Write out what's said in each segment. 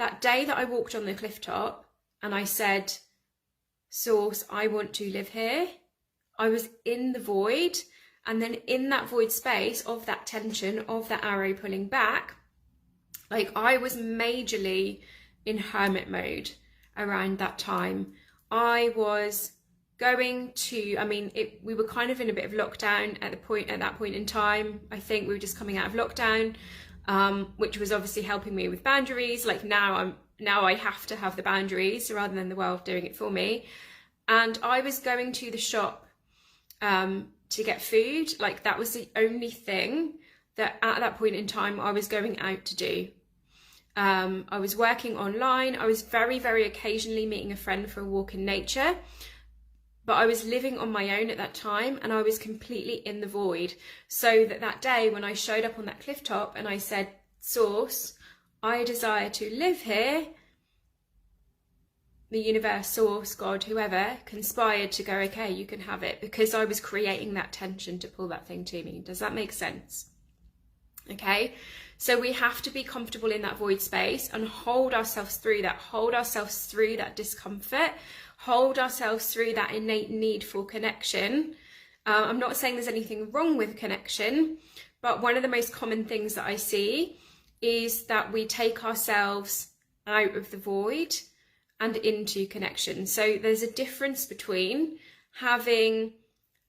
that day that I walked on the cliff top and I said, Source, I want to live here, I was in the void. And then in that void space of that tension, of that arrow pulling back, like I was majorly in hermit mode around that time. I was going to, I mean, we were kind of in a bit of lockdown at that point in time. I think we were just coming out of lockdown, which was obviously helping me with boundaries. Like now I have to have the boundaries rather than the world doing it for me. And I was going to the shop to get food. Like that was the only thing that at that point in time I was going out to do. I was working online. I was very, very occasionally meeting a friend for a walk in nature, but I was living on my own at that time and I was completely in the void. So that day when I showed up on that cliff top and I said, Source, I desire to live here, the universe, source, God, whoever, conspired to go, okay, you can have it, because I was creating that tension to pull that thing to me. Does that make sense? Okay, so we have to be comfortable in that void space and hold ourselves through that discomfort, hold ourselves through that innate need for connection. I'm not saying there's anything wrong with connection, but one of the most common things that I see is that we take ourselves out of the void and into connection. So there's a difference between having,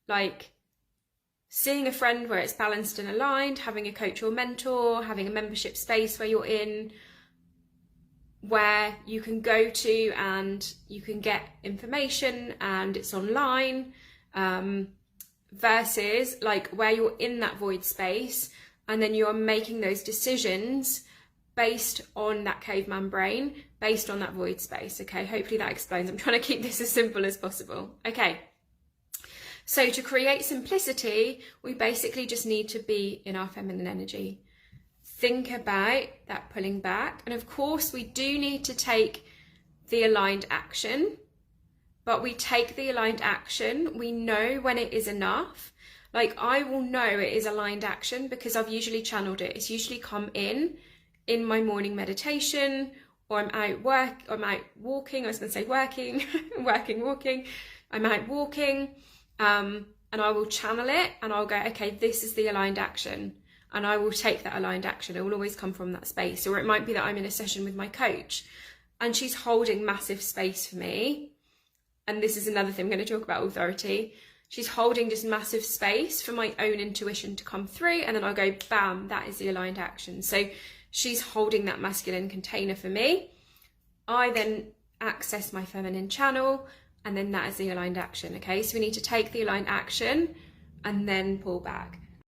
like, seeing a friend where it's balanced and aligned, having a coach or mentor, having a membership space where you're in, where you can go to and you can get information and it's online, versus like where you're in that void space and then you're making those decisions based on that caveman brain, based on that void space. Okay, hopefully that explains. I'm trying to keep this as simple as possible. Okay, so to create simplicity, we basically just need to be in our feminine energy. Think about that pulling back. And of course, we do need to take the aligned action, but we take the aligned action. We know when it is enough. Like I will know it is aligned action because I've usually channeled it. It's usually come in my morning meditation, or I'm out walking. I was going to say working, walking. I'm out walking, and I will channel it and I'll go, okay, this is the aligned action. And I will take that aligned action. It will always come from that space. Or it might be that I'm in a session with my coach and she's holding massive space for me. And this is another thing I'm going to talk about, authority. She's holding just massive space for my own intuition to come through. And then I'll go, bam, that is the aligned action. So she's holding that masculine container for me. I then access my feminine channel, and then that is the aligned action. Okay, so we need to take the aligned action and then pull back.